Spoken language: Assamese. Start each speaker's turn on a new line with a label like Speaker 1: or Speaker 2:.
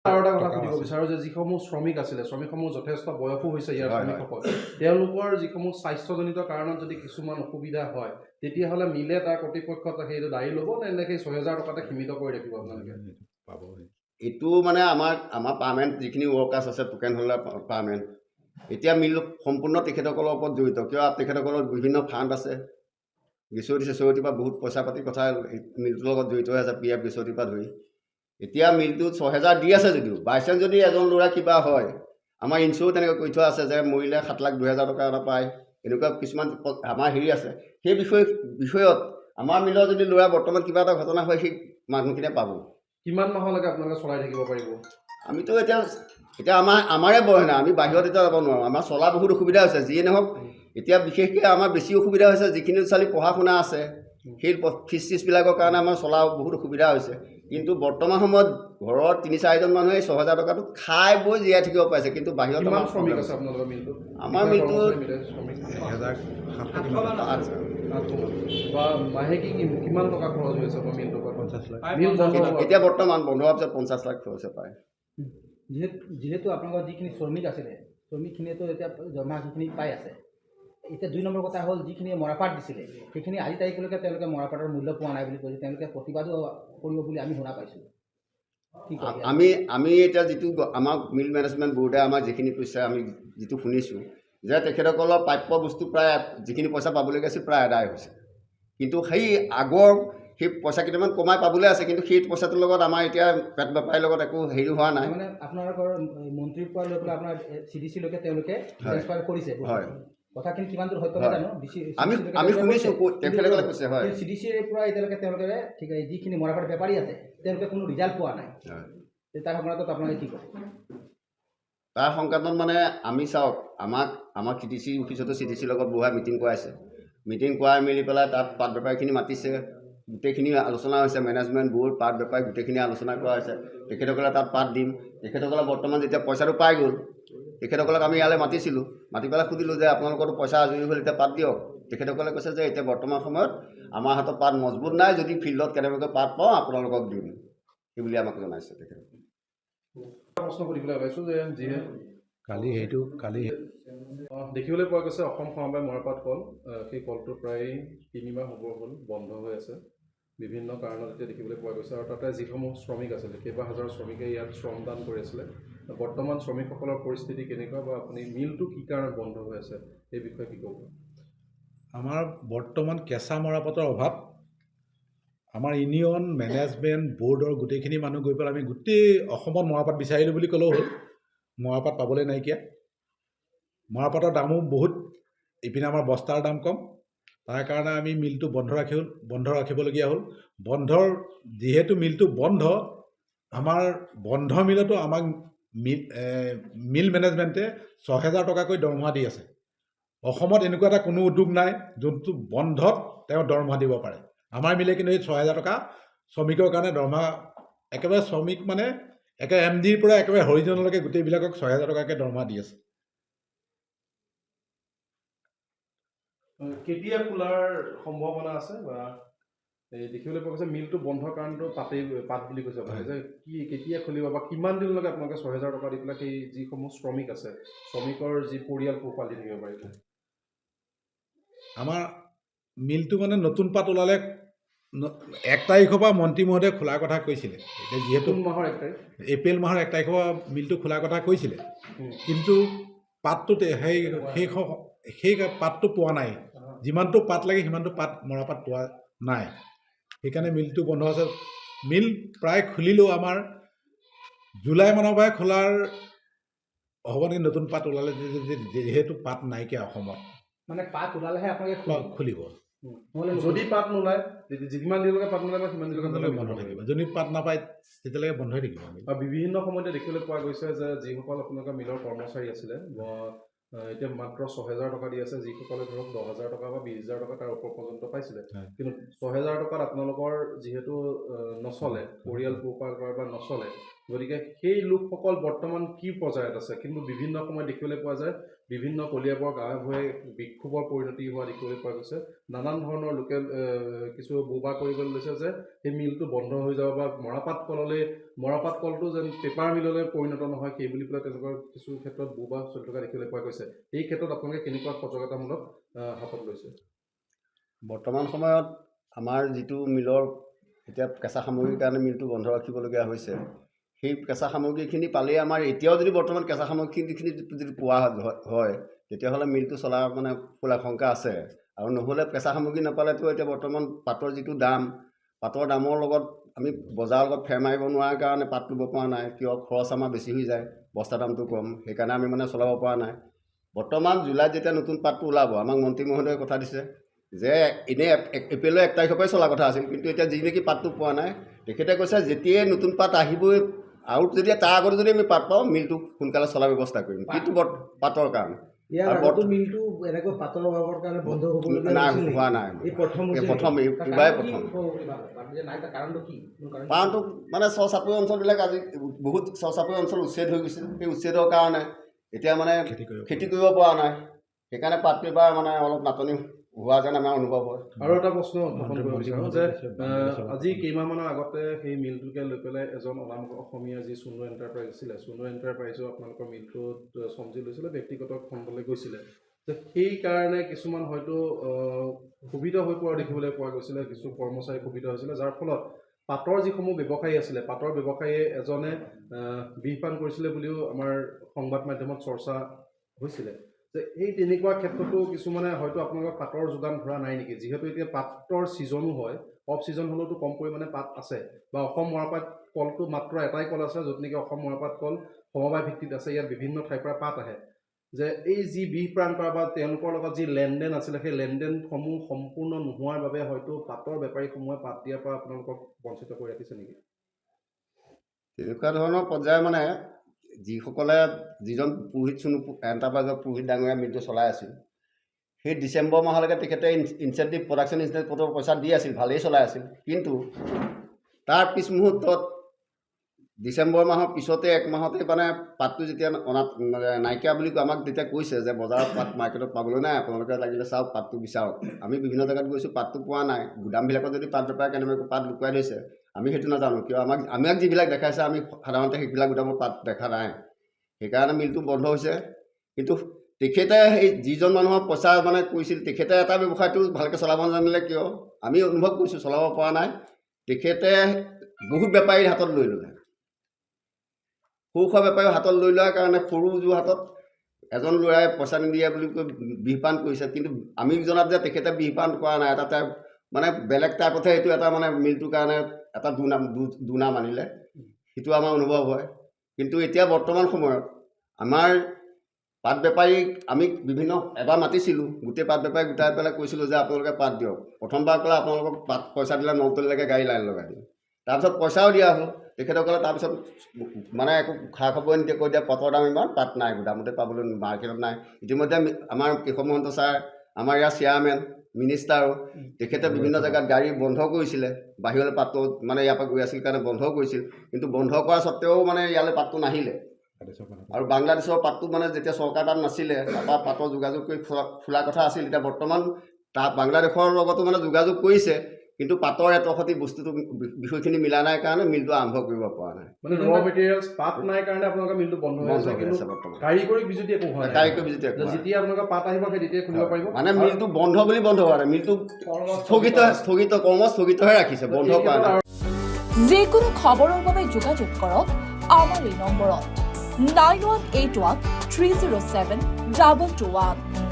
Speaker 1: আৰু এটা কথা সুধিব বিচাৰোঁ যে যিসমূহ শ্ৰমিক আছিলে শ্ৰমিকসমূহ যথেষ্ট বয়সো হৈছে ইয়াৰ শ্ৰমিকসকল তেওঁলোকৰ যিসমূহ স্বাস্থ্যজনিত কাৰণত যদি কিছুমান অসুবিধা হয় তেতিয়াহ'লে মিলে তাৰ কৰ্তৃপক্ষত সেইটো দায়ী ল'ব নে এনেকৈ 6,000 টকাতে সীমিত কৰি ৰাখিব আপোনালোকে
Speaker 2: পাব এইটো মানে আমাৰ পাৰ্মানেণ্ট যিখিনি ৱৰ্কাৰ্ছ আছে টোকেন হোল্ডাৰ পাৰ্মানেণ্ট এতিয়া মিল সম্পূৰ্ণ তেখেতসকলৰ ওপৰত জড়িত কিয় তেখেতসকলৰ বিভিন্ন ফাণ্ড আছে গেছুৱতী চেচুৱতীৰ পৰা বহুত পইচা পাতি কথা মিলটোৰ লগত জড়িত হৈ আছে PF গেছুৱতীৰ পৰা ধৰি এতিয়া মিলটোত 6,000 দি আছে যদিও বাইচাঞ্চ যদি এজন ল'ৰা কিবা হয় আমাৰ ইঞ্চুৰেঞ্চ তেনেকৈ কৰি থোৱা আছে যে মৰিলে 7,02,000 টকা এটা পায় এনেকুৱা কিছুমান আমাৰ হেৰি আছে সেই বিষয়ত আমাৰ মিলৰ যদি ল'ৰা বৰ্তমান কিবা এটা ঘটনা হয় সেই মানুহখিনিয়ে পাব
Speaker 1: কিমান মাহলৈকে আপোনালোকে চলাই থাকিব পাৰিব
Speaker 2: আমিতো এতিয়া আমাৰে বয়স নাই আমি বাহিৰত এতিয়া যাব নোৱাৰোঁ আমাৰ চলা বহুত অসুবিধা হৈছে যিয়ে নহওক এতিয়া বিশেষকৈ আমাৰ বেছি অসুবিধা হৈছে যিখিনি ছোৱালী পঢ়া শুনা আছে সেই ফিজ চিজবিলাকৰ কাৰণে আমাৰ চলা বহুত অসুবিধা হৈছে কিন্তু বৰ্তমান সময়ত ঘৰৰ 3-4জন মানুহে 6,000 টকাটো খাই বৈ জীয়াই থাকিব পাৰিছে কিন্তু বাহিৰত আমাৰ মিলটো
Speaker 1: কিমান টকা খৰচ হৈ আছে মিলটোৰ পৰা 50 লাখ
Speaker 2: এতিয়া বৰ্তমান বন্ধ হোৱাৰ পিছত 50 লাখ খৰচ পায়
Speaker 3: যিহেতু আপোনালোকৰ যিখিনি শ্ৰমিক আছিলে শ্ৰমিকখিনিয়েতো এতিয়া জমা যিখিনি পাই আছে এতিয়া 2 নম্বৰ কথা হ'ল যিখিনি মৰাপাট দিছিলে সেইখিনি আজি তাৰিখলৈকে তেওঁলোকে মৰাপাটৰ মূল্য পোৱা নাই বুলি কৈছে তেওঁলোকে প্ৰতিবাদো কৰিব বুলি আমি শুনা পাইছোঁ
Speaker 2: আমি এতিয়া যিটো আমাৰ মিল মেনেজমেণ্ট বোৰ্ডে আমাৰ যিখিনি কৈছে আমি যিটো শুনিছোঁ যে তেখেতসকলৰ প্ৰাপ্য বস্তু প্ৰায় যিখিনি পইচা পাবলগীয়া আছিল প্ৰায় আদায় হৈছে কিন্তু সেই আগৰ সেই পইচা কেইটামান কমাই পাবলৈ আছে কিন্তু সেই পইচাটোৰ লগত আমাৰ এতিয়া পেট বেপাৰীৰ লগত একো হেৰি হোৱা নাই
Speaker 3: মানে আপোনালোকৰ মন্ত্ৰীৰ পৰা লৈ পেলাই আপোনাৰ CDC লৈকে তেওঁলোকে ট্ৰান্সফাৰ কৰিছে
Speaker 2: হয়
Speaker 3: কথাখিনি কিমান দূৰ সত্য জানো
Speaker 2: আমি শুনিছোঁ তেখেতসকলে কৈছে হয়
Speaker 3: CDCৰ পৰা এতিয়ালৈকে তেওঁলোকে ঠিক আছে যিখিনি মৰাপাট বেপাৰী আছে তেওঁলোকে কোনো ৰিজাল্ট পোৱা নাই তাৰ সংক্ৰান্তত আপোনালোকে কি কয়
Speaker 2: তাৰ সংক্ৰান্তত মানে আমি চাওক আমাক CDC অফিচতো CDCৰ লগত বহাই মিটিং কৰাইছে মিটিং কৰাই মেলি পেলাই তাত পাট বেপাৰীখিনি মাতিছে গোটেইখিনি আলোচনা হৈছে মেনেজমেণ্ট বোৰ্ড পাট বেপাৰী গোটেইখিনি আলোচনা কৰা হৈছে তেখেতসকলে তাত পাট দিম তেখেতসকলে বৰ্তমান যেতিয়া পইচাটো পাই গ'ল তেখেতসকলক আমি ইয়ালৈ মাতিছিলোঁ মাতি পেলাই সুধিলোঁ যে আপোনালোকৰতো পইচা আজৰি হ'ল এতিয়া পাত দিয়ক তেখেতসকলে কৈছে যে এতিয়া বৰ্তমান সময়ত আমাৰ হাতত পাত মজবুত নাই যদি ফিল্ডত কেনেবাকৈ পাত পাওঁ আপোনালোকক দিম সেই বুলি আমাক জনাইছে তেখেতসকলে
Speaker 1: প্ৰশ্ন সুধিবলৈ ওলাইছোঁ যে যিহে
Speaker 4: কালি
Speaker 1: দেখিবলৈ পোৱা গৈছে অসম সমবায় মৰাপাট কল সেই কলটো প্ৰায় 3 মাহ হ'ব হ'ল বন্ধ হৈ আছে বিভিন্ন কাৰণত এতিয়া দেখিবলৈ পোৱা গৈছে আৰু তাতে যিসমূহ শ্ৰমিক আছিলে কেইবা হাজাৰ শ্ৰমিকে ইয়াত শ্ৰমদান কৰি আছিলে বৰ্তমান শ্ৰমিকসকলৰ পৰিস্থিতি কেনেকুৱা বা আপুনি মিলটো কি কাৰণত বন্ধ হৈ আছে এই বিষয়ে কি ক'ব
Speaker 4: আমাৰ বৰ্তমান কেঁচা মৰাপাটৰ অভাৱ আমাৰ ইউনিয়ন মেনেজমেণ্ট বোৰ্ডৰ গোটেইখিনি মানুহ গৈ পেলাই আমি গোটেই অসমত মৰাপাট বিচাৰিলোঁ বুলি ক'লেও হ'ল মৰাপাট পাবলৈ নাইকিয়া মৰাপাটৰ দামো বহুত ইপিনে আমাৰ বস্তাৰ দাম কম তাৰ কাৰণে আমি মিলটো বন্ধ ৰাখিবলগীয়া হ'ল যিহেতু মিলটো বন্ধ আমাৰ বন্ধ মিলতো আমাক মিল মেনেজমেণ্টে 6,000 টকাকৈ দৰমহা দি আছে অসমত এনেকুৱা এটা কোনো উদ্যোগ নাই যোনটো বন্ধত তেওঁ দৰমহা দিব পাৰে আমাৰ মিলে কিন্তু এই 6,000 টকা শ্ৰমিকৰ কাৰণে দৰমহা একেবাৰে শ্ৰমিক মানে একেবাৰে MDৰ পৰা একেবাৰে হৰিজনলৈকে গোটেইবিলাকক 6,000 টকাকৈ দৰমহা দি আছে
Speaker 1: কেতিয়া খোলাৰ সম্ভাৱনা আছে বা দেখিবলৈ পোৱা গৈছে মিলটো বন্ধ কাৰণটো পাত বুলি কৈছে আপুনি যে কি কেতিয়া খুলিব বা কিমান দিনলৈকে আপোনালোকে 6,000 টকা দি পেলাই সেই যিসমূহ শ্ৰমিক আছে শ্ৰমিকৰ যি পৰিয়াল পোহপাল দি থাকিব পাৰিব
Speaker 4: আমাৰ মিলটো মানে নতুন পাত ওলালে 1 তাৰিখৰ পৰা মন্ত্ৰী মহোদয়ে খোলাৰ কথা কৈছিলে এতিয়া যিহেতু এপ্ৰিল মাহৰ 1 তাৰিখৰ পৰা মিলটো খোলাৰ কথা কৈছিলে কিন্তু পাতটো সেই পাতটো পোৱা নাই যিমানটো পাত লাগে সিমানটো মৰাপাট পোৱা নাই সেইকাৰণে মিলটো বন্ধ আছে মিল প্ৰায় খুলিলেও আমাৰ জুলাই মানৰ পৰাই খোলাৰ হ'ব নেকি নতুন পাত ওলালে যিহেতু পাত নাইকিয়া অসমত
Speaker 3: মানে পাত ওলালেহে আপোনালোকে
Speaker 4: খুলিব
Speaker 1: যদি পাত নোলায় যিমান দিনলৈকে পাত নোলায় সিমান দিনলৈকে
Speaker 4: বন্ধ থাকিব যদি পাত নাপায় তেতিয়ালৈকে বন্ধ হৈ থাকিব
Speaker 1: আৰু বিভিন্ন সময়তে দেখিবলৈ পোৱা গৈছে যে যিসকল আপোনালোকৰ মিলৰ কৰ্মচাৰী আছিলে এতিয়া মাত্ৰ 6,000 টকা দি আছে যিসকলে ধৰক 10,000 টকা বা 20,000 টকা তাৰ ওপৰ পৰ্যন্ত পাইছিলে কিন্তু 6,000 টকাত আপোনালোকৰ যিহেতু নচলে পৰিয়াল পোহপাল কৰা বা নচলে গতিকে সেই লোকসকল বৰ্তমান কি পৰ্যায়ত আছে, কিন্তু বিভিন্ন সময়ত দেখিবলৈ পোৱা যায় বিভিন্ন কলিয়াবৰ গাঁৱে ভূঞে বিক্ষোভৰ পৰিণতি হোৱা দেখিবলৈ পোৱা গৈছে। নানান ধৰণৰ লোকে কিছু বোবা কৰিবলৈ লৈছে যে সেই মিলটো বন্ধ হৈ যাব বা মৰাপাট কলটো যেন পেপাৰ মিললৈ পৰিণত নহয়, সেই বুলি পেলাই তেওঁলোকৰ কিছু ক্ষেত্ৰত বোবা চলি থকা দেখিবলৈ পোৱা গৈছে। এই ক্ষেত্ৰত আপোনালোকে কেনেকুৱা সজাগতামূলক হাতত লৈছে?
Speaker 2: বৰ্তমান সময়ত আমাৰ যিটো মিলৰ এতিয়া কেঁচা সামগ্ৰীৰ কাৰণে মিলটো বন্ধ ৰাখিবলগীয়া হৈছে, সেই কেঁচা সামগ্ৰীখিনি পালেই আমাৰ এতিয়াও যদি বৰ্তমান কেঁচা সামগ্ৰীখিনি যদি পোৱা হয় তেতিয়াহ'লে মিলটো চলাৰ মানে ফুল আশংকা আছে। আৰু নহ'লে কেঁচা সামগ্ৰী নাপালেতো এতিয়া বৰ্তমান পাতৰ যিটো দাম, পাতৰ দামৰ লগত আমি বজাৰৰ লগত ফেৰ মাৰিব নোৱাৰাৰ কাৰণে পাত ল'ব পৰা নাই। কিয়? খৰচ আমাৰ বেছি হৈ যায়, বস্তা দামটো কম, সেইকাৰণে আমি মানে চলাব পৰা নাই। বৰ্তমান জুলাইত যেতিয়া নতুন পাতটো ওলাব, আমাক মন্ত্ৰী মহোদয়ে কথা দিছে যে এনেই এপ্ৰিলৰ 1 তাৰিখৰ পৰাই চলা কথা আছিল, কিন্তু এতিয়া যি নেকি পাতটো পোৱা নাই, তেখেতে কৈছে যেতিয়াই নতুন পাত আহিবই আৰু যদি তাৰ আগতে যদি আমি পাত পাওঁ মিলটো সোনকালে চলাৰ ব্যৱস্থা কৰিম, কিন্তু পাতৰ কাৰণে
Speaker 3: মিলটো এনেকৈ পাতৰ অভাৱৰ কাৰণে বন্ধ
Speaker 2: নাই হোৱা নাই। এইবাৰে প্ৰথম কাৰণটো মানে চৰ চাপৰি অঞ্চলবিলাক আজি বহুত চৰ চাপৰি অঞ্চল উচ্ছেদ হৈ গৈছে। সেই উচ্ছেদৰ কাৰণে এতিয়া মানে খেতি কৰিব পৰা নাই, সেইকাৰণে পাতটো এবাৰ মানে অলপ নাটনি হোৱা যেন আমাৰ অনুভৱ হয়।
Speaker 1: আৰু এটা প্ৰশ্ন উত্থাপন কৰিব বিচাৰোঁ যে আজি কেইমাহমানৰ আগতে সেই মিলটোকে লৈ পেলাই এজন অনাম অসমীয়া যি চুনু এণ্টাৰপ্ৰাইজ আছিলে, চুনু এণ্টাৰপ্ৰাইজেও আপোনালোকৰ মিলটোত চমজি লৈছিলে, ব্যক্তিগত খণ্ডলৈ গৈছিলে। যে সেইকাৰণে কিছুমান হয়তো সুবিধা হৈ পোৱা দেখিবলৈ পোৱা গৈছিলে, কিছু কৰ্মচাৰী সুবিধা হৈছিলে, যাৰ ফলত পাতৰ যিসমূহ ব্যৱসায়ী আছিলে, পাতৰ ব্যৱসায়ীয়ে এজনে বিষপান কৰিছিলে বুলিও আমাৰ সংবাদ মাধ্যমত চৰ্চা হৈছিলে। যে এই তেনেকুৱা ক্ষেত্ৰতো কিছুমানে হয়তো আপোনালোকৰ পাতৰ যোগান ধৰা নাই নেকি? যিহেতু এতিয়া পাতৰ ছিজনো হয়, অফ ছিজন হ'লেওতো কম পৰিমাণে পাত আছে, বা অসম মৰাপাট কলটো মাত্ৰ এটাই কল আছে য'ত নেকি অসম মৰাপাট কল সমবায় ভিত্তিত আছে, ইয়াত বিভিন্ন ঠাইৰ পৰা পাত আহে। যে এই যি বিষপ্ৰাণ কৰা বা তেওঁলোকৰ লগত যি লেনদেন আছিলে, সেই লেনদেনসমূহ সম্পূৰ্ণ নোহোৱাৰ বাবে হয়তো পাতৰ বেপাৰীসমূহে পাত দিয়াৰ পৰা আপোনালোকক বঞ্চিত কৰি ৰাখিছে নেকি?
Speaker 2: তেনেকুৱা ধৰণৰ পৰ্যায় মানে যিজন পুৰোহিত চুনু এণ্টাৰপ্ৰাইজৰ পুৰোহিত ডাঙৰীয়া মিলটো চলাই আছিল, সেই ডিচেম্বৰ মাহলৈকে তেখেতে ইনচেণ্টিভ প্ৰডাকশ্যন ইনচেণ্টিভৰ পইচা দি আছিল, ভালেই চলাই আছিল। কিন্তু তাৰ পিছ মুহূৰ্তত ডিচেম্বৰ মাহৰ পিছতে 1 মাহতে মানে পাতটো যেতিয়া নাইকিয়া বুলি আমাক তেতিয়া কৈছে যে বজাৰত পাত মাৰ্কেটত পাবলৈ নাই, আপোনালোকে লাগিলে চাওক পাতটো বিচাৰক। আমি বিভিন্ন জেগাত গৈছোঁ, পাতটো পোৱা নাই। গুদামবিলাকত যদি পাত বেপাৰ কেনেবাকৈ পাত লুকুৱাই থৈছে আমি সেইটো নাজানো। কিয়? আমাক যিবিলাক দেখাইছে আমি সাধাৰণতে সেইবিলাক গুদামত পাত দেখা নাই, সেইকাৰণে মিলটো বন্ধ হৈছে। কিন্তু তেখেতে সেই যিজন মানুহৰ পইচা মানে কৰিছিল, তেখেতে এটা ব্যৱসায়টো ভালকৈ চলাব নাজানিলে কিয় আমি অনুভৱ কৰিছোঁ, চলাব পৰা নাই। তেখেতে বহুত বেপাৰীৰ হাতত লৈ ল'লে, সৰু সুৰা বেপাৰীৰ হাতত লৈ লোৱাৰ কাৰণে সৰু যোৰহাটত এজন ল'ৰাই পইচা নিদিয়ে বুলি কৈ বিষপান কৰিছে। কিন্তু আমি জনাত যে তেখেতে বিষপান কৰা নাই, এটা মানে বেলেগ টাইপতহে এইটো এটা মানে মিলটোৰ কাৰণে এটা দুনাম আনিলে, সেইটো আমাৰ অনুভৱ হয়। কিন্তু এতিয়া বৰ্তমান সময়ত আমাৰ পাট বেপাৰীক আমি এবাৰ মাতিছিলোঁ, গোটেই পাট বেপাৰী গোটাই পেলাই কৈছিলোঁ যে আপোনালোকে পাত দিয়ক। প্ৰথমবাৰ ক'লে আপোনালোকক পাত পইচা দিলে নলতলীলৈকে গাড়ী লাইন লগাই দিম। তাৰপিছত পইচাও দিয়া হ'ল তেখেতসকলে। তাৰপিছত মানে একো খা খবৰ নিদিয়ে, কৈ দিয়ে পাতৰ দাম ইমান, পাত নাই, গুদামতে পাবলৈ মাৰ্কেটত নাই। ইতিমধ্যে আমাৰ কেশৱ মহন্ত ছাৰ, আমাৰ ইয়াৰ চেয়াৰমেন, মিনিষ্টাৰো, তেখেতে বিভিন্ন জেগাত গাড়ী বন্ধ কৰিছিলে, বাহিৰলৈ পাতটো মানে ইয়াৰ পৰা গৈ আছিল কাৰণে বন্ধ কৰিছিল। কিন্তু বন্ধ কৰা স্বত্তেও মানে ইয়ালৈ পাতটো নাহিলে। আৰু বাংলাদেশৰ পাতটো মানে যেতিয়া চৰকাৰ তাত নাছিলে, তাৰপৰা পাতৰ যোগাযোগ কৰি খোলা কথা আছিল। এতিয়া বৰ্তমান বাংলাদেশৰ লগতো মানে যোগাযোগ কৰিছে, কিন্তু পাতৰ এটৰ সৈতে বস্তুটো বিষয়খিনি মিলা নাই কাৰণে মিলটো আৰম্ভ কৰিব পৰা নাই।
Speaker 1: মানে ৰ মেটেৰিয়েলছ পাত নাই কাৰণে আপোনালোকৰ মিলটো বন্ধ হৈ আছে, কিন্তু কাৰিকৰী বিজুতি একো হোৱা নাই।
Speaker 2: কাৰিকৰী বিজুতি
Speaker 1: যেতিয়া আপোনালোকৰ পাত আহিব সেই তেতিয়াই খুলিব পাৰিব।
Speaker 2: মানে মিলটো বন্ধ বুলি বন্ধ হোৱা নাই, মিলটো কৰ্ম স্থগিতহে ৰাখিছে, বন্ধ কৰা নাই।
Speaker 5: যিকোনো খবৰৰ বাবে যোগাযোগ কৰক আমাৰ এই নম্বৰত 9181 307 2221।